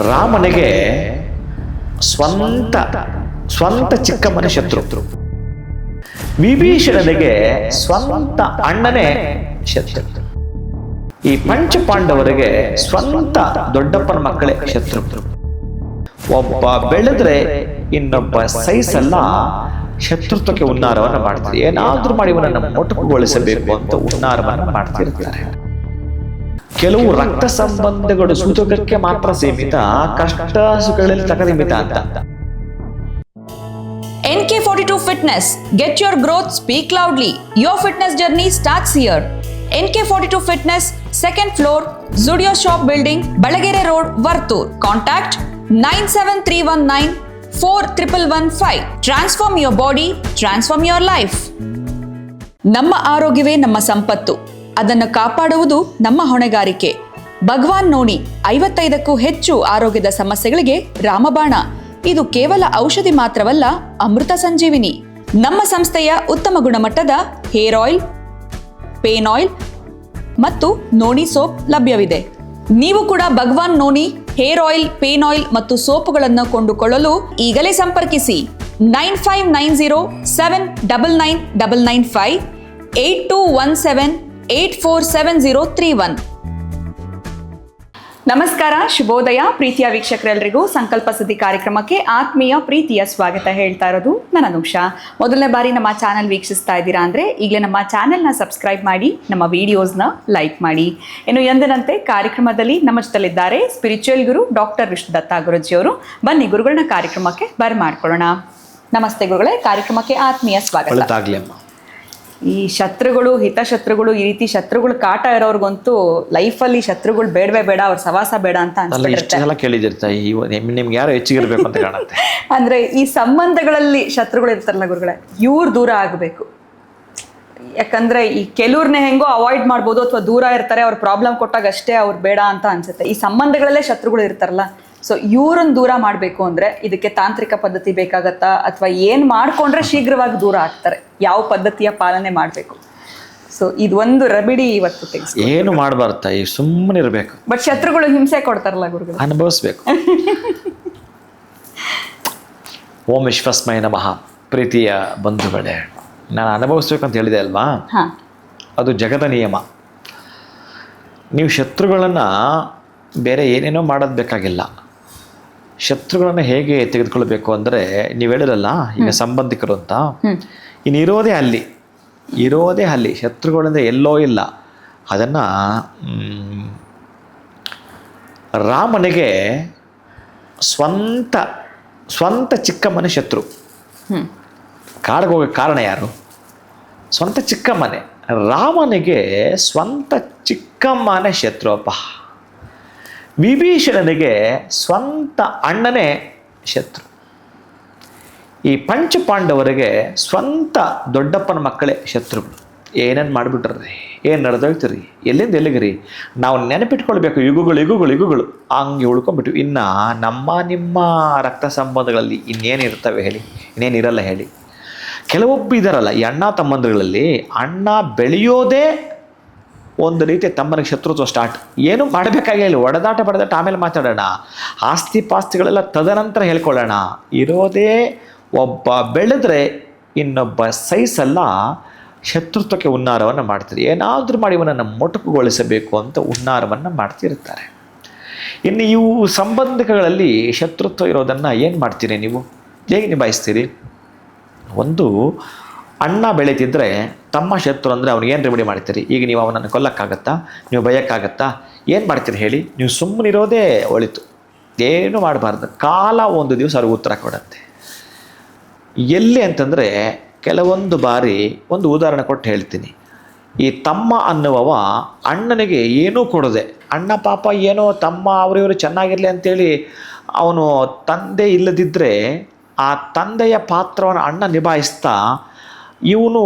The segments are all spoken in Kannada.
ರಾಮನಿಗೆ ಸ್ವಂತ ಚಿಕ್ಕಮ್ಮನ ಶತ್ರು, ವಿಭೀಷಣನಿಗೆ ಸ್ವಂತ ಅಣ್ಣನೇ ಶತ್ರು, ಈ ಪಂಚಪಾಂಡವರಿಗೆ ಸ್ವಂತ ದೊಡ್ಡಪ್ಪನ ಮಕ್ಕಳೇ ಶತ್ರು. ಒಬ್ಬ ಬೆಳೆದ್ರೆ ಇನ್ನೊಬ್ಬ ಸಹಿಸಲ್ಲ, ಶತ್ರುತ್ವಕ್ಕೆ ಉನ್ನಾರವನ್ನ ಮಾಡ್ತಾರೆ. ಏನಾದ್ರೂ ಮಾಡಿ ಇವನನ್ನು ಮೊಟಕುಗೊಳಿಸಬೇಕು ಅಂತ ಉನ್ನಾರವನ್ನ ಮಾಡ್ತಿರ್ತಾರೆ. ಕೆಲವು ರಕ್ತ ಸಂಬಂಧಗಳು ಸೂಚಕಕ್ಕೆ ಮಾತ್ರ ಸೀಮಿತ, ಕಷ್ಟ ಸುಖಗಳಲ್ಲಿ ತಕನಿಮಿತ ಅಂತ. NK42 Fitness. Get your growth, speak loudly. Your fitness journey starts here. NK42 Fitness, second floor, Zudio Shop Building, Balagere Road, Vartur. Contact 973194115. Transform your body, transform your life. ನಮ್ಮ ಆರೋಗ್ಯವೇ ನಮ್ಮ ಸಂಪತ್ತು, ಅದನ್ನು ಕಾಪಾಡುವುದು ನಮ್ಮ ಹೊಣೆಗಾರಿಕೆ. ಭಗವಾನ್ ನೋನಿ 55ಕ್ಕೂ ಹೆಚ್ಚು ಆರೋಗ್ಯದ ಸಮಸ್ಯೆಗಳಿಗೆ ರಾಮಬಾಣ. ಇದು ಕೇವಲ ಔಷಧಿ ಮಾತ್ರವಲ್ಲ, ಅಮೃತ ಸಂಜೀವಿನಿ. ನಮ್ಮ ಸಂಸ್ಥೆಯ ಉತ್ತಮ ಗುಣಮಟ್ಟದ ಹೇರ್ ಆಯಿಲ್, ಪೇನ್ ಆಯಿಲ್ ಮತ್ತು ನೋನಿ ಸೋಪ್ ಲಭ್ಯವಿದೆ. ನೀವು ಕೂಡ Bhagwan noni hair oil, pain oil ಮತ್ತು ಸೋಪುಗಳನ್ನು ಕೊಂಡುಕೊಳ್ಳಲು ಈಗಲೇ ಸಂಪರ್ಕಿಸಿ 9590799995 8217847031. ನಮಸ್ಕಾರ, ಶುಭೋದಯ ಪ್ರೀತಿಯ ವೀಕ್ಷಕರೆಲ್ಲರಿಗೂ. ಸಂಕಲ್ಪ ಸುದ್ದಿ ಕಾರ್ಯಕ್ರಮಕ್ಕೆ ಆತ್ಮೀಯ ಪ್ರೀತಿಯ ಸ್ವಾಗತ ಹೇಳ್ತಾ ಇರೋದು ನನ್ನ ಅನುಷಾ. ಮೊದಲನೇ ಬಾರಿ ನಮ್ಮ ಚಾನಲ್ ವೀಕ್ಷಿಸ್ತಾ ಇದ್ದೀರಾ ಅಂದರೆ ಈಗಲೇ ನಮ್ಮ ಚಾನೆಲ್ನ ಸಬ್ಸ್ಕ್ರೈಬ್ ಮಾಡಿ, ನಮ್ಮ ವಿಡಿಯೋಸ್ನ ಲೈಕ್ ಮಾಡಿ. ಇನ್ನು ಎಂದಿನಂತೆ ಕಾರ್ಯಕ್ರಮದಲ್ಲಿ ನಮ್ಮ ಜೊತೆಲಿದ್ದಾರೆ ಸ್ಪಿರಿಚುವಲ್ ಗುರು ಡಾಕ್ಟರ್ ವಿಷ್ಣುದತ್ತ ಗುರುಜಿಯವರು. ಬನ್ನಿ ಗುರುಗಳನ್ನ ಕಾರ್ಯಕ್ರಮಕ್ಕೆ ಬರಮಾಡ್ಕೊಳ್ಳೋಣ. ನಮಸ್ತೆ ಗುರುಗಳೇ, ಕಾರ್ಯಕ್ರಮಕ್ಕೆ ಆತ್ಮೀಯ ಸ್ವಾಗತ. ಈ ಶತ್ರುಗಳು, ಹಿತಶತ್ರುಗಳು, ಈ ರೀತಿ ಶತ್ರುಗಳು ಕಾಟ ಇರೋರ್ಗಂತೂ ಲೈಫಲ್ಲಿ ಶತ್ರುಗಳು ಬೇಡವೇ ಬೇಡ, ಅವ್ರ ಸವಾಸ ಬೇಡ ಅಂತ ನಿಮ್ಗೆ ಯಾರು ಹೆಚ್ಚಿಗಿರ್ಬೇಕು ಅಂತ ಕಾಣುತ್ತೆ. ಅಂದ್ರೆ ಈ ಸಂಬಂಧಗಳಲ್ಲಿ ಶತ್ರುಗಳು ಇರ್ತಾರಲ್ಲ ಗುರುಗಳೇ, ಇವ್ರು ದೂರ ಆಗಬೇಕು. ಯಾಕಂದ್ರೆ ಈ ಕೆಲವ್ರನ್ನೇ ಹೆಂಗೋ ಅವಾಯ್ಡ್ ಮಾಡ್ಬೋದು, ಅಥವಾ ದೂರ ಇರ್ತಾರೆ, ಅವ್ರ ಪ್ರಾಬ್ಲಮ್ ಕೊಟ್ಟಾಗ ಅಷ್ಟೇ ಅವ್ರು ಬೇಡ ಅಂತ ಅನ್ಸುತ್ತೆ. ಈ ಸಂಬಂಧಗಳಲ್ಲೇ ಶತ್ರುಗಳು ಇರ್ತಾರಲ್ಲ, ಸೊ ಇವ್ರನ್ನ ದೂರ ಮಾಡಬೇಕು ಅಂದ್ರೆ ಇದಕ್ಕೆ ತಾಂತ್ರಿಕ ಪದ್ಧತಿ ಬೇಕಾಗತ್ತಾ, ಅಥವಾ ಏನ್ ಮಾಡ್ಕೊಂಡ್ರೆ ಶೀಘ್ರವಾಗಿ ದೂರ ಆಗ್ತಾರೆ, ಯಾವ ಪದ್ಧತಿಯ ಪಾಲನೆ ಮಾಡಬೇಕು? ಸೊ ಇದೊಂದು ರೆಮಿಡಿ ಇವತ್ತು ತೆಗೆಸಿ. ಏನು ಮಾಡಬಾರ್ದ, ಸುಮ್ಮನೆ ಇರಬೇಕು. ಬಟ್ ಶತ್ರುಗಳು ಹಿಂಸೆ ಕೊಡ್ತಾರಲ್ಲ ಗುರುಗಳು, ಅನುಭವಿಸ್ಬೇಕು. ಓಂ ವಿಶ್ವಸ್ಮೈ ನಮಃ. ಪ್ರೀತಿಯ ಬಂಧುಗಳೇ, ನಾನು ಅನುಭವಿಸ್ಬೇಕು ಅಂತ ಹೇಳಿದೆ ಅಲ್ವಾ, ಅದು ಜಗದ ನಿಯಮ. ನೀವು ಶತ್ರುಗಳನ್ನು ಬೇರೆ ಏನೇನೋ ಮಾಡೋದು ಬೇಕಾಗಿಲ್ಲ. ಶತ್ರುಗಳನ್ನು ಹೇಗೆ ತೆಗೆದುಕೊಳ್ಬೇಕು ಅಂದರೆ, ನೀವು ಹೇಳಿರಲ್ಲ ಈಗ ಸಂಬಂಧಿಕರು ಅಂತ, ಇನ್ನು ಇರೋದೇ ಅಲ್ಲಿ ಶತ್ರುಗಳಿಂದ ಎಲ್ಲೋ ಇಲ್ಲ. ಅದನ್ನು ರಾಮನಿಗೆ ಸ್ವಂತ ಚಿಕ್ಕಮ್ಮನೆ ಶತ್ರು. ಕಾಡಿಗೆ ಹೋಗೋ ಕಾರಣ ಯಾರು? ಸ್ವಂತ ಚಿಕ್ಕಮ್ಮನೆ. ರಾಮನಿಗೆ ಸ್ವಂತ ಚಿಕ್ಕಮ್ಮನೆ ಶತ್ರು. ಅಪ್ಪ, ವಿಭೀಷಣನಿಗೆ ಸ್ವಂತ ಅಣ್ಣನೇ ಶತ್ರು. ಈ ಪಂಚಪಾಂಡವರಿಗೆ ಸ್ವಂತ ದೊಡ್ಡಪ್ಪನ ಮಕ್ಕಳೇ ಶತ್ರುಗಳು. ಏನೇನು ಮಾಡಿಬಿಟ್ರಿ, ಏನು ನಡೆದೋಗ್ತೀರಿ, ಎಲ್ಲಿಂದ ಎಲ್ಲಿಗ್ರಿ? ನಾವು ನೆನಪಿಟ್ಕೊಳ್ಬೇಕು, ಯುಗಗಳು ಹಂಗೆ ಉಳ್ಕೊಂಡ್ಬಿಟ್ಟು. ಇನ್ನು ನಿಮ್ಮ ರಕ್ತ ಸಂಬಂಧಗಳಲ್ಲಿ ಇನ್ನೇನಿರ್ತವೆ ಹೇಳಿ? ಇನ್ನೇನಿರಲ್ಲ ಹೇಳಿ? ಕೆಲವೊಬ್ಬರು ಇದ್ದಾರಲ್ಲ, ಈ ಅಣ್ಣ ತಮ್ಮಂದಿರಲ್ಲಿ ಅಣ್ಣ ಬೆಳೆಯೋದೇ ಒಂದು ರೀತಿ ತಮ್ಮನಿಗೆ ಶತ್ರುತ್ವ ಸ್ಟಾರ್ಟ್. ಏನು ಮಾಡಬೇಕಾಗಿಲ್ಲ, ಒಡೆದಾಟ ಆಮೇಲೆ ಮಾತಾಡೋಣ, ಆಸ್ತಿ ಪಾಸ್ತಿಗಳೆಲ್ಲ ತದನಂತರ ಹೇಳ್ಕೊಳ್ಳೋಣ. ಇರೋದೇ ಒಬ್ಬ ಬೆಳೆದ್ರೆ ಇನ್ನೊಬ್ಬ ಸಹಿಸಲ್ಲ, ಶತ್ರುತ್ವಕ್ಕೆ ಉನ್ನಾರವನ್ನು ಮಾಡ್ತಾರೆ. ಏನಾದರೂ ಮಾಡಿ ಇವನನ್ನು ಮೊಟಕುಗೊಳಿಸಬೇಕು ಅಂತ ಉನ್ನಾರವನ್ನು ಮಾಡ್ತಿರ್ತಾರೆ. ಇನ್ನು ಇವು ಸಂಬಂಧಗಳಲ್ಲಿ ಶತ್ರುತ್ವ ಇರೋದನ್ನು ಏನು ಮಾಡ್ತೀರಿ ನೀವು? ಹೇಗೆ ನಿಭಾಯಿಸ್ತೀರಿ? ಒಂದು ಅಣ್ಣ ಬೆಳೀತಿದ್ರೆ ತಮ್ಮ ಶತ್ರು ಅಂದರೆ ಅವ್ನಿಗೇನು ರೆಮಿಡಿ ಮಾಡ್ತೀರಿ? ಈಗ ನೀವು ಅವನನ್ನು ಕೊಲ್ಲಕ್ಕಾಗತ್ತಾ? ನೀವು ಬೈಯೋಕ್ಕಾಗತ್ತಾ? ಏನು ಮಾಡ್ತೀರಿ ಹೇಳಿ? ನೀವು ಸುಮ್ಮನಿರೋದೇ ಒಳಿತು, ಏನು ಮಾಡಬಾರ್ದು. ಕಾಲ ಒಂದು ದಿವಸ ಅವ್ರಿಗೆ ಉತ್ತರ ಕೊಡುತ್ತೆ. ಎಲ್ಲಿ ಅಂತಂದರೆ, ಕೆಲವೊಂದು ಬಾರಿ ಒಂದು ಉದಾಹರಣೆ ಕೊಟ್ಟು ಹೇಳ್ತೀನಿ. ಈ ತಮ್ಮ ಅನ್ನುವವ ಅಣ್ಣನಿಗೆ ಏನೂ ಕೊಡದೆ, ಅಣ್ಣ ಪಾಪ ಏನೋ ತಮ್ಮ ಅವರಿವರು ಚೆನ್ನಾಗಿರಲಿ ಅಂತೇಳಿ ಅವನು ತಂದೆ ಇಲ್ಲದಿದ್ದರೆ ಆ ತಂದೆಯ ಪಾತ್ರವನ್ನು ಅಣ್ಣ ನಿಭಾಯಿಸ್ತಾ ಇವನು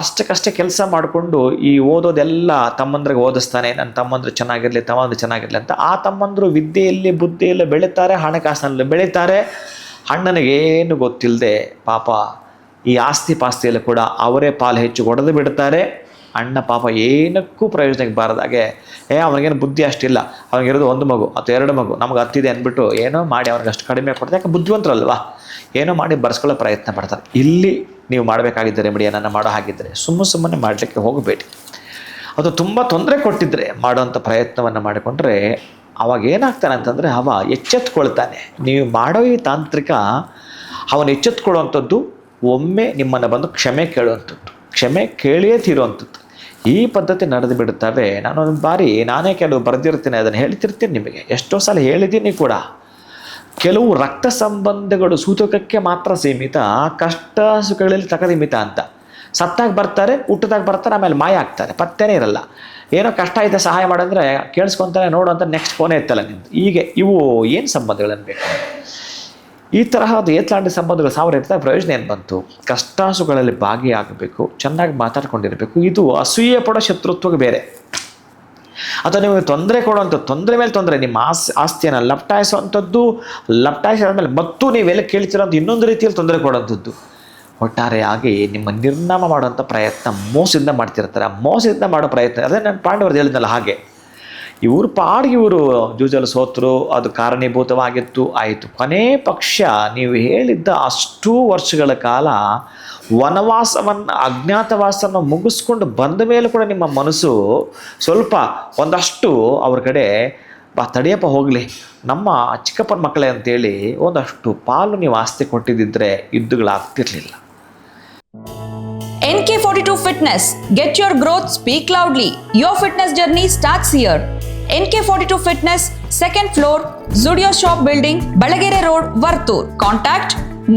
ಅಷ್ಟಕ್ಕಷ್ಟೇ ಕೆಲಸ ಮಾಡಿಕೊಂಡು ಈ ಓದೋದೆಲ್ಲ ತಮ್ಮಂದ್ರಿಗೆ ಓದಿಸ್ತಾನೆ. ನನ್ನ ತಮ್ಮಂದ್ರು ಚೆನ್ನಾಗಿರಲಿ ಅಂತ. ಆ ತಮ್ಮಂದರು ವಿದ್ಯೆಯಲ್ಲಿ ಬುದ್ಧಿಯಲ್ಲಿ ಬೆಳೀತಾರೆ, ಹಣಕಾಸಿನಲ್ಲಿ ಬೆಳೀತಾರೆ. ಅಣ್ಣನಿಗೇನು ಗೊತ್ತಿಲ್ಲದೆ ಪಾಪ ಈ ಆಸ್ತಿ ಪಾಸ್ತಿಯಲ್ಲಿ ಕೂಡ ಅವರೇ ಪಾಲು ಹೆಚ್ಚು ಹೊಡೆದು ಬಿಡ್ತಾರೆ. ಅಣ್ಣ ಪಾಪ ಏನಕ್ಕೂ ಪ್ರಯೋಜನಕ್ಕೆ ಬಾರದಾಗೆ ಅವನಿಗೇನು ಬುದ್ಧಿ ಅಷ್ಟಿಲ್ಲ, ಅವನಿಗಿರೋದು 1 ಮಗು ಅಥವಾ 2 ಮಗು, ನಮ್ಗೆ ಹತ್ತಿದೆ ಅಂದ್ಬಿಟ್ಟು ಏನೋ ಮಾಡಿ ಅವ್ನಿಗೆ ಅಷ್ಟು ಕಡಿಮೆ ಕೊಡ್ತಾರೆ. ಯಾಕೆ ಬುದ್ಧಿವಂತರಲ್ವಾ, ಏನೋ ಮಾಡಿ ಬರ್ಸ್ಕೊಳ್ಳೋ ಪ್ರಯತ್ನ ಪಡ್ತಾರೆ. ಇಲ್ಲಿ ನೀವು ಮಾಡಬೇಕಾಗಿದ್ದರೆ ರೆಮಿಡಿಯನ್ನು ಮಾಡೋ ಹಾಗಿದ್ದರೆ ಸುಮ್ಮನೆ ಮಾಡಲಿಕ್ಕೆ ಹೋಗಬೇಡಿ. ಅದು ತುಂಬ ತೊಂದರೆ ಕೊಟ್ಟಿದ್ದರೆ ಮಾಡುವಂಥ ಪ್ರಯತ್ನವನ್ನು ಮಾಡಿಕೊಂಡ್ರೆ ಅವಾಗ ಏನಾಗ್ತಾನೆ ಅಂತಂದರೆ ಎಚ್ಚೆತ್ಕೊಳ್ತಾನೆ. ನೀವು ಮಾಡೋ ಈ ತಾಂತ್ರಿಕ ಅವನು ಎಚ್ಚೆತ್ಕೊಳ್ಳುವಂಥದ್ದು ಒಮ್ಮೆ ನಿಮ್ಮನ್ನು ಬಂದು ಕ್ಷಮೆ ಕೇಳುವಂಥದ್ದು, ಕ್ಷಮೆ ಕೇಳಿಯೇ ತೀರುವಂಥದ್ದು. ಈ ಪದ್ಧತಿ ನಡೆದು ಬಿಡುತ್ತವೆ. ನಾನೊಂದು ಬಾರಿ ನಾನೇ ಕೆಲವು ಬರೆದಿರ್ತೀನಿ, ಅದನ್ನು ಹೇಳ್ತಿರ್ತೀನಿ ನಿಮಗೆ, ಎಷ್ಟೋ ಸಲ ಹೇಳಿದ್ದೀನಿ ಕೂಡ. ಕೆಲವು ರಕ್ತ ಸಂಬಂಧಗಳು ಸೂತಕಕ್ಕೆ ಮಾತ್ರ ಸೀಮಿತ, ಕಷ್ಟ ಸುಖಗಳಲ್ಲಿ ತಕಸೀಮಿತ ಅಂತ. ಸತ್ತಾಗ ಬರ್ತಾರೆ, ಹುಟ್ಟದಾಗ ಬರ್ತಾರೆ, ಆಮೇಲೆ ಮಾಯ ಆಗ್ತಾರೆ, ಪತ್ತೆನೇ ಇರಲ್ಲ. ಏನೋ ಕಷ್ಟ ಐತೆ ಸಹಾಯ ಮಾಡಂದರೆ ಕೇಳಿಸ್ಕೊತಾನೆ, ನೋಡು ಅಂತ ನೆಕ್ಸ್ಟ್ ಫೋನೇ ಎತ್ತಲ್ಲ ನಿಂತು. ಹೀಗೆ ಇವು ಏನು ಸಂಬಂಧಗಳನ್ನು ಬೇಕು? ಈ ತರಹದ ಏತ್ಲಾಂಡಿ ಸಂಬಂಧಗಳು 1000 ಇರ್ತಾರೆ, ಪ್ರಯೋಜನ ಏನು ಬಂತು? ಕಷ್ಟ ಸುಖಗಳಲ್ಲಿ ಭಾಗಿಯಾಗಬೇಕು, ಚೆನ್ನಾಗಿ ಮಾತಾಡ್ಕೊಂಡಿರಬೇಕು. ಇದು ಅಸೂಯೆ ಪಡೋ ಶತ್ರುತ್ವಕ್ಕೆ ಬೇರೆ. ಅಥವಾ ನಿಮಗೆ ತೊಂದರೆ ಕೊಡುವಂಥ ತೊಂದರೆ ಮೇಲೆ ತೊಂದರೆ, ನಿಮ್ಮ ಆಸ್ತಿಯನ್ನು ಲಪ್ಟಾಯಿಸುವಂಥದ್ದು, ಲಪ್ಟಾಯಿಸಿದ್ಮೇಲೆ ಮತ್ತು ನೀವೆಲ್ಲ ಕೇಳ್ತಿರೋಂಥ ಇನ್ನೊಂದು ರೀತಿಯಲ್ಲಿ ತೊಂದರೆ ಕೊಡುವಂಥದ್ದು. ಒಟ್ಟಾರೆಯಾಗಿ ನಿಮ್ಮ ನಿರ್ನಾಮ ಮಾಡುವಂಥ ಪ್ರಯತ್ನ ಮೋಸದಿಂದ ಮಾಡ್ತಿರ್ತಾರೆ. ಮೋಸದಿಂದ ಮಾಡೋ ಪ್ರಯತ್ನ ಅದೇ ನಾನು ಪಾಂಡವರು ಹೇಳಿದ್ನಲ್ಲ ಹಾಗೆ. ಇವರು ಪಾಡಿಗೆ ಇವರು ಜೂಜಲು ಸೋತರು, ಅದು ಕಾರಣೀಭೂತವಾಗಿತ್ತು, ಆಯಿತು. ಕೊನೆ ಪಕ್ಷ ನೀವು ಹೇಳಿದ್ದ ಅಷ್ಟೂ ವರ್ಷಗಳ ಕಾಲ ವನವಾಸವನ್ನು, ಅಜ್ಞಾತವಾಸವನ್ನು ಮುಗಿಸ್ಕೊಂಡು ಬಂದ ಮೇಲೆ ಕೂಡ ನಿಮ್ಮ ಮನಸ್ಸು ಸ್ವಲ್ಪ ಒಂದಷ್ಟು ಅವ್ರ ಕಡೆ ತಡೆಯಪ್ಪ ಹೋಗಲಿ, ನಮ್ಮ ಚಿಕ್ಕಪ್ಪನ ಮಕ್ಕಳೇ ಅಂತೇಳಿ ಒಂದಷ್ಟು ಪಾಲು ನೀವು ಆಸ್ತಿ ಕೊಟ್ಟಿದ್ದಿದ್ರೆ ಯುದ್ಧಗಳಾಗ್ತಿರ್ಲಿಲ್ಲ. NK42 Fitness. Get your growth, speak loudly. Your fitness journey starts here. NK42 Fitness, 2nd floor, Zudio Shop Building, Balagere Road, Vartur. Contact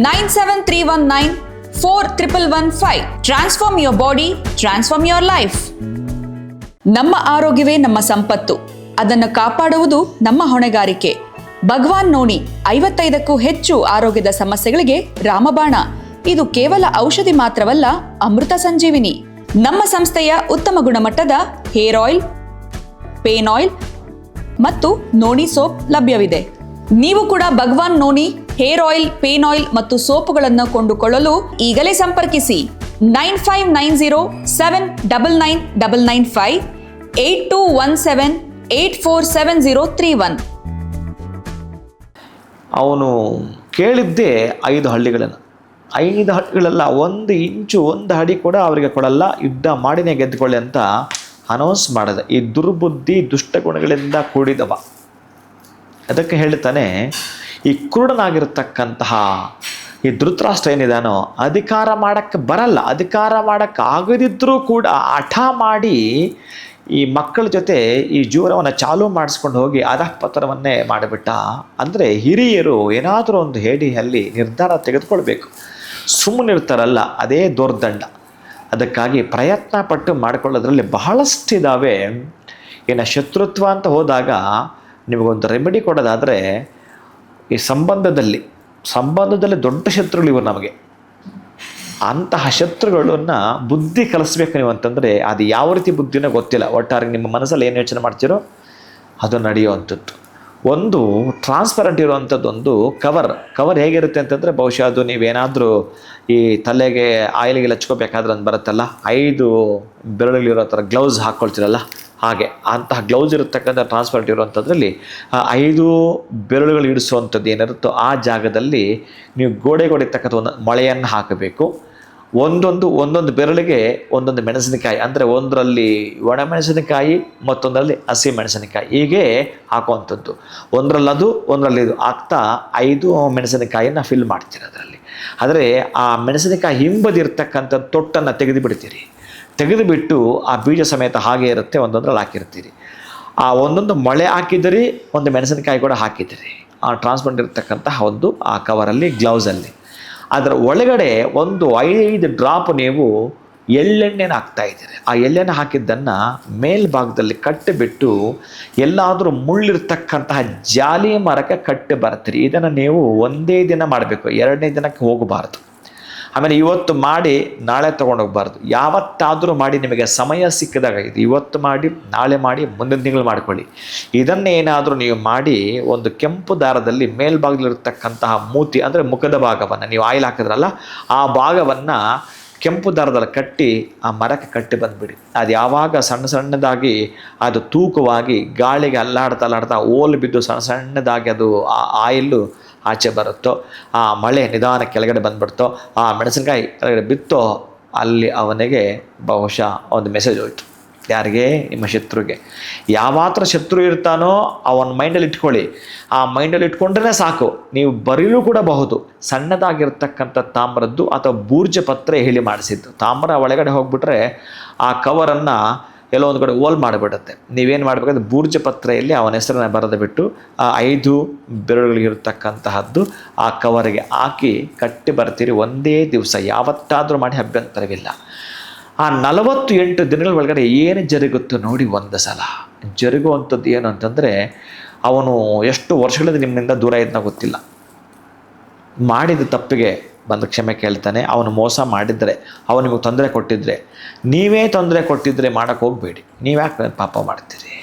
973194115. Transform your body, transform your life. ನಮ್ಮ ಆರೋಗ್ಯವೇ ನಮ್ಮ ಸಂಪತ್ತು, ಅದನ್ನು ಕಾಪಾಡುವುದು ನಮ್ಮ ಹೊಣೆಗಾರಿಕೆ. ಭಗವಾನ್ ನೋಣಿ 55ಕ್ಕೂ ಹೆಚ್ಚು ಆರೋಗ್ಯದ ಸಮಸ್ಯೆಗಳಿಗೆ ರಾಮಬಾಣ. ಇದು ಕೇವಲ ಔಷಧಿ ಮಾತ್ರವಲ್ಲ, ಅಮೃತ ಸಂಜೀವಿನಿ. ನಮ್ಮ ಸಂಸ್ಥೆಯ ಉತ್ತಮ ಗುಣಮಟ್ಟದ ಹೇರ್ ಆಯಿಲ್, ಪೇನ್ ಆಯಿಲ್ ಮತ್ತು ನೋಣಿ ಸೋಪ್ ಲಭ್ಯವಿದೆ. ನೀವು ಕೂಡ ಭಗವಾನ್ ನೋಣಿ ಹೇರ್ ಆಯಿಲ್, ಪೇನ್ ಆಯಿಲ್ ಮತ್ತು ಸೋಪುಗಳನ್ನು ಕೊಂಡುಕೊಳ್ಳಲು ಈಗಲೇ ಸಂಪರ್ಕಿಸಿ 9590799995 8217847031. ಅವನು ಕೇಳಿದ್ದೇ 5 ಹಳ್ಳಿಗಳನ್ನು. 5 ಹಳ್ಳಿಗಳೆಲ್ಲ 1 ಇಂಚು 1 ಅಡಿ ಕೂಡ ಅವರಿಗೆ ಕೊಡಲ್ಲ, ಯುದ್ಧ ಮಾಡಿನೇ ಗೆದ್ದುಕೊಳ್ಳಿ ಅಂತ ಅನೌನ್ಸ್ ಮಾಡಿದ. ಈ ದುರ್ಬುದ್ಧಿ ದುಷ್ಟಗುಣಗಳಿಂದ ಕೂಡಿದವ. ಅದಕ್ಕೆ ಹೇಳ್ತಾನೆ, ಈ ಕುರುಡನಾಗಿರ್ತಕ್ಕಂತಹ ಈ ಧೃತರಾಷ್ಟ್ರ ಏನಿದಾನೋ ಅಧಿಕಾರ ಮಾಡೋಕ್ಕೆ ಬರಲ್ಲ, ಅಧಿಕಾರ ಮಾಡೋಕ್ಕೆ ಆಗದಿದ್ದರೂ ಕೂಡ ಹಠ ಮಾಡಿ ಈ ಮಕ್ಕಳ ಜೊತೆ ಈ ಜೀವನವನ್ನು ಚಾಲೂ ಮಾಡಿಸ್ಕೊಂಡು ಹೋಗಿ ಅಧಃಪತನವನ್ನೇ ಮಾಡಿಬಿಟ್ಟ. ಅಂದರೆ ಹಿರಿಯರು ಏನಾದರೂ ಒಂದು ಹೇಡಿಯಲ್ಲಿ ನಿರ್ಧಾರ ತೆಗೆದುಕೊಳ್ಬೇಕು, ಸುಮ್ಮನಿರ್ತಾರಲ್ಲ ಅದೇ ದೊರ್ದಂಡ. ಅದಕ್ಕಾಗಿ ಪ್ರಯತ್ನ ಪಟ್ಟು ಮಾಡಿಕೊಳ್ಳೋದ್ರಲ್ಲಿ ಬಹಳಷ್ಟಿದ್ದಾವೆ. ಇನ್ನು ಶತ್ರುತ್ವ ಅಂತ ಹೋದಾಗ ನಿಮಗೊಂದು ರೆಮಿಡಿ ಕೊಡೋದಾದರೆ, ಈ ಸಂಬಂಧದಲ್ಲಿ ದೊಡ್ಡ ಶತ್ರುಗಳು ಇವರು ನಮಗೆ. ಅಂತಹ ಶತ್ರುಗಳನ್ನು ಬುದ್ಧಿ ಕಲಿಸ್ಬೇಕು ನೀವು ಅಂತಂದರೆ ಅದು ಯಾವ ರೀತಿ ಬುದ್ಧಿನೋ ಗೊತ್ತಿಲ್ಲ. ಒಟ್ಟಾರೆ ನಿಮ್ಮ ಮನಸ್ಸಲ್ಲಿ ಏನು ಯೋಚನೆ ಮಾಡ್ತೀರೋ ಅದು ನಡೆಯುವಂಥದ್ದು. ಒಂದು ಟ್ರಾನ್ಸ್ಪರೆಂಟ್ ಇರುವಂಥದ್ದು ಒಂದು ಕವರ್ ಹೇಗಿರುತ್ತೆ ಅಂತಂದರೆ, ಬಹುಶಃ ಅದು ನೀವೇನಾದರೂ ಈ ತಲೆಗೆ ಆಯಿಲ್ಗೆ ಹಚ್ಕೋಬೇಕಾದ್ರೆ ಅಂತ ಬರುತ್ತಲ್ಲ, 5 ಬೆರಳುಗಳಿರೋ ಥರ ಗ್ಲೌಸ್ ಹಾಕ್ಕೊಳ್ತೀರಲ್ಲ, ಹಾಗೆ ಅಂತಹ ಗ್ಲೌಸ್ ಇರತಕ್ಕಂಥ ಟ್ರಾನ್ಸ್ಪರೆಂಟ್ ಇರುವಂಥದ್ರಲ್ಲಿ 5 ಬೆರಳುಗಳು ಇಡಿಸುವಂಥದ್ದು ಏನಿರುತ್ತೋ ಆ ಜಾಗದಲ್ಲಿ ನೀವು ಗೋಡೆಗೆ ಹೊಡಿತಕ್ಕಂಥ ಒಂದು ಮೊಳೆಯನ್ನು ಹಾಕಬೇಕು. ಒಂದೊಂದು ಬೆರಳಿಗೆ ಒಂದೊಂದು ಮೆಣಸಿನಕಾಯಿ, ಅಂದರೆ ಒಂದರಲ್ಲಿ ಒಣಮೆಣಸಿನಕಾಯಿ ಮತ್ತೊಂದರಲ್ಲಿ ಹಸಿ ಮೆಣಸಿನಕಾಯಿ, ಹೀಗೆ ಹಾಕುವಂಥದ್ದು. ಒಂದರಲ್ಲಿ ಇದು ಆಗ್ತಾ 5 ಮೆಣಸಿನಕಾಯಿಯನ್ನು ಫಿಲ್ ಮಾಡ್ತೀರಿ ಅದರಲ್ಲಿ. ಆದರೆ ಆ ಮೆಣಸಿನಕಾಯಿ ಹಿಂಬದಿರ್ತಕ್ಕಂಥ ತೊಟ್ಟನ್ನು ತೆಗೆದುಬಿಡ್ತೀರಿ. ತೆಗೆದುಬಿಟ್ಟು ಆ ಬೀಜ ಸಮೇತ ಹಾಗೆ ಇರುತ್ತೆ, ಒಂದೊಂದರಲ್ಲಿ ಹಾಕಿರ್ತೀರಿ. ಆ ಒಂದೊಂದು ಮೊಳೆ ಹಾಕಿದಿರಿ, ಒಂದು ಮೆಣಸಿನಕಾಯಿ ಕೂಡ ಹಾಕಿದಿರಿ ಆ ಟ್ರಾನ್ಸ್ಪರೆಂಟ್ ಇರ್ತಕ್ಕಂತಹ ಒಂದು ಆ ಕವರಲ್ಲಿ, ಗ್ಲೌಸಲ್ಲಿ. ಅದರ ಒಳಗಡೆ ಒಂದು 5 ಡ್ರಾಪ್ ನೀವು ಎಳ್ಳೆಣ್ಣೆನ ಹಾಕ್ತಾಯಿದ್ದೀರಿ. ಆ ಎಳ್ಳೆಣ್ಣೆ ಹಾಕಿದ್ದನ್ನು ಮೇಲ್ಭಾಗದಲ್ಲಿ ಕಟ್ಟಿಬಿಟ್ಟು ಎಲ್ಲಾದರೂ ಮುಳ್ಳಿರ್ತಕ್ಕಂತಹ ಜಾಲಿ ಮರಕ್ಕೆ ಕಟ್ಟಿ ಬರ್ತೀರಿ. ಇದನ್ನು ನೀವು ಒಂದೇ ದಿನ ಮಾಡಬೇಕು, 2ನೇ ದಿನಕ್ಕೆ ಹೋಗಬಾರ್ದು. ಆಮೇಲೆ ಇವತ್ತು ಮಾಡಿ ನಾಳೆ ತೊಗೊಂಡೋಗ್ಬಾರ್ದು. ಯಾವತ್ತಾದರೂ ಮಾಡಿ, ನಿಮಗೆ ಸಮಯ ಸಿಕ್ಕಿದಾಗ ಇದು ಇವತ್ತು ಮಾಡಿ, ನಾಳೆ ಮಾಡಿ, ಮುಂದಿನ ತಿಂಗಳು ಮಾಡ್ಕೊಳ್ಳಿ. ಇದನ್ನೇನಾದರೂ ನೀವು ಮಾಡಿ ಒಂದು ಕೆಂಪು ದಾರದಲ್ಲಿ ಮೇಲ್ಭಾಗದಲ್ಲಿರ್ತಕ್ಕಂತಹ ಮೂತಿ, ಅಂದರೆ ಮುಖದ ಭಾಗವನ್ನು ನೀವು ಆಯಿಲ್ ಹಾಕಿದ್ರಲ್ಲ ಆ ಭಾಗವನ್ನು ಕೆಂಪು ದಾರದಲ್ಲಿ ಕಟ್ಟಿ ಆ ಮರಕ್ಕೆ ಕಟ್ಟಿ ಬಂದುಬಿಡಿ. ಅದು ಯಾವಾಗ ಸಣ್ಣ ಸಣ್ಣದಾಗಿ ಅದು ತೂಕವಾಗಿ ಗಾಳಿಗೆ ಅಲ್ಲಾಡ್ತಾ ಓಲು ಬಿದ್ದು ಸಣ್ಣ ಸಣ್ಣದಾಗಿ ಅದು ಆ ಆಯಿಲ್ಲು ಆಚೆ ಬರುತ್ತೋ, ಆ ಮಳೆ ನಿಧಾನ ಕೆಳಗಡೆ ಬಂದುಬಿಡ್ತೋ, ಆ ಮೆಣಸಿನಕಾಯಿ ಕೆಳಗಡೆ ಬಿತ್ತೋ, ಅಲ್ಲಿ ಅವನಿಗೆ ಬಹುಶಃ ಒಂದು ಮೆಸೇಜ್ ಹೋಯ್ತು. ಯಾರಿಗೆ? ನಿಮ್ಮ ಶತ್ರುಗೆ. ಯಾವಾತ್ರ ಶತ್ರು ಇರ್ತಾನೋ ಅವನ ಮೈಂಡಲ್ಲಿ ಇಟ್ಕೊಳ್ಳಿ. ಆ ಮೈಂಡಲ್ಲಿ ಇಟ್ಕೊಂಡ್ರೆ ಸಾಕು, ನೀವು ಬರೀಲೂ ಕೂಡ ಬಹುದು. ಸಣ್ಣದಾಗಿರ್ತಕ್ಕಂಥ ತಾಮ್ರದ್ದು ಅಥವಾ ಬೂರ್ಜ ಪತ್ರೆ ಹೇಳಿ ಮಾಡಿಸಿದ್ದು ತಾಮ್ರ ಒಳಗಡೆ ಹೋಗ್ಬಿಟ್ರೆ ಆ ಕವರನ್ನು ಎಲ್ಲೋ ಒಂದು ಕಡೆ ಓಲ್ ಮಾಡಿಬಿಡುತ್ತೆ. ನೀವೇನು ಮಾಡಬೇಕಂದ್ರೆ ಬೂರ್ಜ ಪತ್ರೆಯಲ್ಲಿ ಅವನ ಹೆಸರನ್ನ ಬರೆದು ಬಿಟ್ಟು ಆ 5 ಬೆರಳುಗಳಿರ್ತಕ್ಕಂತಹದ್ದು ಆ ಕವರಿಗೆ ಹಾಕಿ ಕಟ್ಟಿ ಬರ್ತೀರಿ. ಒಂದೇ ದಿವಸ ಯಾವತ್ತಾದರೂ ಮಾಡಿ, ಅಭ್ಯಂತರವಿಲ್ಲ. ಆ 48 ದಿನಗಳ ಒಳಗಡೆ ಏನು ಜರುಗುತ್ತೋ ನೋಡಿ ಒಂದು ಸಲ. ಜರುಗುವಂಥದ್ದು ಏನು ಅಂತಂದರೆ, ಅವನು ಎಷ್ಟು ವರ್ಷಗಳಿಂದ ನಿಮ್ಮಿಂದ ದೂರ ಇದ್ನ ಗೊತ್ತಿಲ್ಲ, ಮಾಡಿದ ತಪ್ಪಿಗೆ ಬಂದು ಕ್ಷಮೆ ಕೇಳ್ತಾನೆ. ಅವನು ಮೋಸ ಮಾಡಿದರೆ, ಅವನು ನಿಮಗೆ ತೊಂದರೆ ಕೊಟ್ಟಿದ್ರೆ, ನೀವೇ ತೊಂದರೆ ಕೊಟ್ಟಿದ್ರೆ ಮಾಡೋಕ್ಕೆ ಹೋಗಬೇಡಿ. ನೀವ್ಯಾಕೆ ಪಾಪ ಮಾಡ್ತೀರಿ?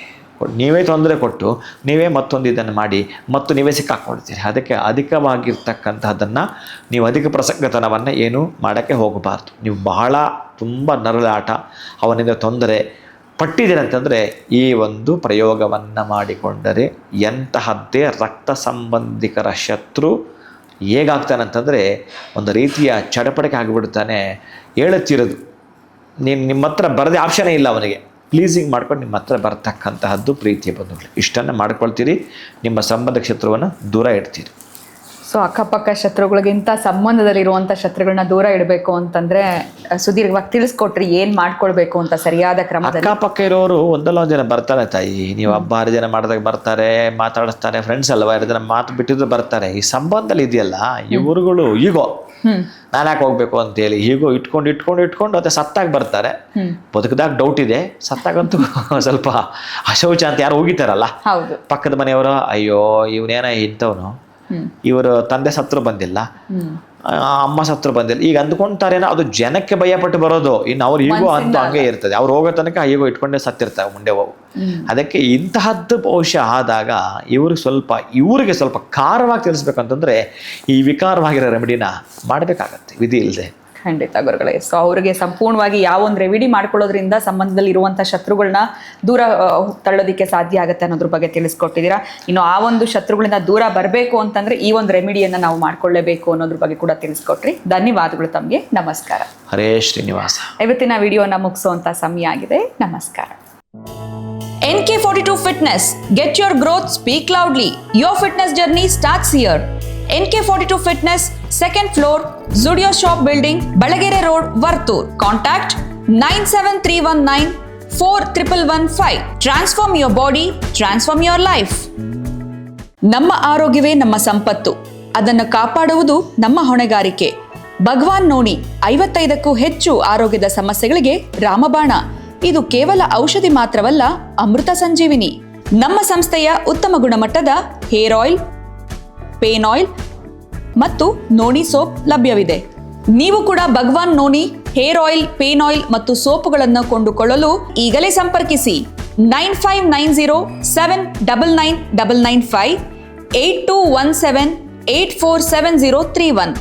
ನೀವೇ ತೊಂದರೆ ಕೊಟ್ಟು ನೀವೇ ಮತ್ತೊಂದು ಇದನ್ನು ಮಾಡಿ ಮತ್ತು ನೀವೇ ಸಿಕ್ಕಾಕ್ಕೊಳ್ತೀರಿ. ಅದಕ್ಕೆ ಅಧಿಕವಾಗಿರ್ತಕ್ಕಂಥದ್ದನ್ನು ನೀವು ಅಧಿಕ ಪ್ರಸಂಗತನವನ್ನು ಏನು ಮಾಡೋಕ್ಕೆ ಹೋಗಬಾರ್ದು. ನೀವು ಬಹಳ ತುಂಬ ನರಳಾಟ, ಅವನಿಂದ ತೊಂದರೆ ಪಟ್ಟಿದ್ದೀರಂತಂದರೆ ಈ ಒಂದು ಪ್ರಯೋಗವನ್ನು ಮಾಡಿಕೊಂಡರೆ ಎಂತಹದ್ದೇ ರಕ್ತ ಸಂಬಂಧಿಕರ ಶತ್ರು ಹೇಗಾಗ್ತಾನಂತಂದರೆ ಒಂದು ರೀತಿಯ ಚಡಪಡಿಕೆ ಆಗಿಬಿಡ್ತಾನೆ. ಹೇಳುತ್ತಿರೋದು ನಿಮ್ಮ ಹತ್ರ ಬರದೆ ಆಪ್ಷನೇ ಇಲ್ಲ ಅವನಿಗೆ. ಪ್ಲೀಸಿಂಗ್ ಮಾಡ್ಕೊಂಡು ನಿಮ್ಮ ಹತ್ರ ಬರ್ತಕ್ಕಂತಹದ್ದು ಪ್ರೀತಿಯ ಬಂಧುಗಳು. ಇಷ್ಟನ್ನು ಮಾಡ್ಕೊಳ್ತೀರಿ, ನಿಮ್ಮ ಸಂಬಂಧ ಶತ್ರುವನ್ನು ದೂರ ಇಡ್ತೀರಿ. ಸೊ ಅಕ್ಕಪಕ್ಕ ಶತ್ರುಗಳಿಗಿಂತ ಸಂಬಂಧದಲ್ಲಿರುವಂಥ ಶತ್ರುಗಳನ್ನ ದೂರ ಇಡಬೇಕು ಅಂತಂದರೆ ಸುದೀರ್ಘವಾಗಿ ತಿಳಿಸ್ಕೊಟ್ರಿ ಏನು ಮಾಡ್ಕೊಳ್ಬೇಕು ಅಂತ ಸರಿಯಾದ ಕ್ರಮದಲ್ಲಿ. ಅಕ್ಕಪಕ್ಕ ಇರೋರು ಒಂದಲ್ಲ ಒಂದು ಜನ ಬರ್ತಾರೆ ತಾಯಿ. ನೀವು ಹಬ್ಬ ಹರಿದಿನ ಮಾಡಿದಾಗ ಬರ್ತಾರೆ, ಮಾತಾಡಿಸ್ತಾರೆ, ಫ್ರೆಂಡ್ಸ್ ಅಲ್ವಾ, 2 ದಿನ ಮಾತು ಬಿಟ್ಟಿದ್ರು ಬರ್ತಾರೆ. ಈ ಸಂಬಂಧದಲ್ಲಿ ಇದೆಯಲ್ಲ ಇವರುಗಳು ಈಗೋ ನಾನು ಯಾಕೆ ಹೋಗ್ಬೇಕು ಅಂತೇಳಿ ಹೀಗೋ ಇಟ್ಕೊಂಡು ಅದೇ ಸತ್ತಾಗಿ ಬರ್ತಾರೆ. ಬದುಕದಾಗ ಡೌಟ್ ಇದೆ, ಸತ್ತಾಗಂತೂ ಸ್ವಲ್ಪ ಅಶೌಚ ಅಂತ ಯಾರು ಹೋಗಿತಾರಲ್ಲ ಪಕ್ಕದ ಮನೆಯವರು, ಅಯ್ಯೋ ಇವನೇನ ಇಂಥವನು, ಇವರು ತಂದೆ ಸತ್ರು ಬಂದಿಲ್ಲ, ಅಮ್ಮ ಸತ್ರು ಬಂದಿಲ್ಲ, ಈಗ ಅಂದ್ಕೊಂತಾರೇನೋ. ಅದು ಜನಕ್ಕೆ ಭಯಪಟ್ಟು ಬರೋದು. ಇನ್ನು ಅವ್ರು ಈಗೋ ಅಂತ ಹಂಗೆ ಇರ್ತದೆ. ಅವ್ರು ಹೋಗೋ ತನಕ ಈಗೋ ಇಟ್ಕೊಂಡೇ ಸತ್ತಿರ್ತಾರೆ ಮುಂದೆ ಹೋಗು. ಅದಕ್ಕೆ ಇಂತಹದ್ದು ಬಹುಶಃ ಆದಾಗ ಇವರಿಗೆ ಸ್ವಲ್ಪ ಖಾರವಾಗಿ ತಿಳಿಸ್ಬೇಕಂತಂದ್ರೆ ಈ ವಿಕಾರವಾಗಿರೋ ರೆಮಿಡಿನ ಮಾಡಬೇಕಾಗತ್ತೆ, ವಿಧಿ ಇಲ್ಲದೆ. ಖಂಡಿತ ಗುರುಗಳೇ. ಸೊ ಅವರಿಗೆ ಸಂಪೂರ್ಣವಾಗಿ ಯಾವೊಂದು ರೆಮಿಡಿ ಮಾಡ್ಕೊಳ್ಳೋದ್ರಿಂದ ಸಂಬಂಧದಲ್ಲಿ ಇರುವಂಥ ಶತ್ರುಗಳನ್ನ ದೂರ ತಳ್ಳೋದಕ್ಕೆ ಸಾಧ್ಯ ಆಗುತ್ತೆ ಅನ್ನೋದ್ರ ಬಗ್ಗೆ ತಿಳಿಸ್ಕೊಟ್ಟಿದ್ದೀರಾ. ಇನ್ನು ಆ ಒಂದು ಶತ್ರುಗಳಿಂದ ದೂರ ಬರಬೇಕು ಅಂತಂದ್ರೆ ಈ ಒಂದು ರೆಮಿಡಿಯನ್ನು ನಾವು ಮಾಡ್ಕೊಳ್ಳೇಬೇಕು ಅನ್ನೋದ್ರ ಬಗ್ಗೆ ಕೂಡ ತಿಳಿಸ್ಕೊಟ್ರಿ. ಧನ್ಯವಾದಗಳು ತಮಗೆ. ನಮಸ್ಕಾರ. ಹರೇ ಶ್ರೀನಿವಾಸ. ಇವತ್ತಿನ ವಿಡಿಯೋನ ಮುಗಿಸುವಂತ ಸಮಯ ಆಗಿದೆ. ನಮಸ್ಕಾರ. NK42 Fitness. Get your growth, speak loudly. Your fitness journey starts here. NK42 Fitness, 2nd floor, Zudio Shop Building, Balagere Road, Vartur. Contact 973194115. Transform your body, transform your life. ನಮ್ಮ ಆರೋಗ್ಯವೇ ನಮ್ಮ ಸಂಪತ್ತು. ಅದನ್ನು ಕಾಪಾಡುವುದು ನಮ್ಮ ಹೊಣೆಗಾರಿಕೆ. ಭಗವಾನ್ ನೋಣಿ 55ಕ್ಕೂ ಹೆಚ್ಚು ಆರೋಗ್ಯದ ಸಮಸ್ಯೆಗಳಿಗೆ ರಾಮಬಾಣ. ಇದು ಕೇವಲ ಔಷಧಿ ಮಾತ್ರವಲ್ಲ, ಅಮೃತ ಸಂಜೀವಿನಿ. ನಮ್ಮ ಸಂಸ್ಥೆಯ ಉತ್ತಮ ಗುಣಮಟ್ಟದ ಹೇರ್ ಆಯಿಲ್, ಪೇನ್ ಆಯಿಲ್ ಮತ್ತು ನೋಣಿ ಸೋಪ್ ಲಭ್ಯವಿದೆ. ನೀವು ಕೂಡ ಭಗವಾನ್ ನೋಣಿ ಹೇರ್ ಆಯಿಲ್, ಪೇನ್ ಆಯಿಲ್ ಮತ್ತು ಸೋಪುಗಳನ್ನು ಕೊಂಡುಕೊಳ್ಳಲು ಈಗಲೇ ಸಂಪರ್ಕಿಸಿ 9590799995 8217847031.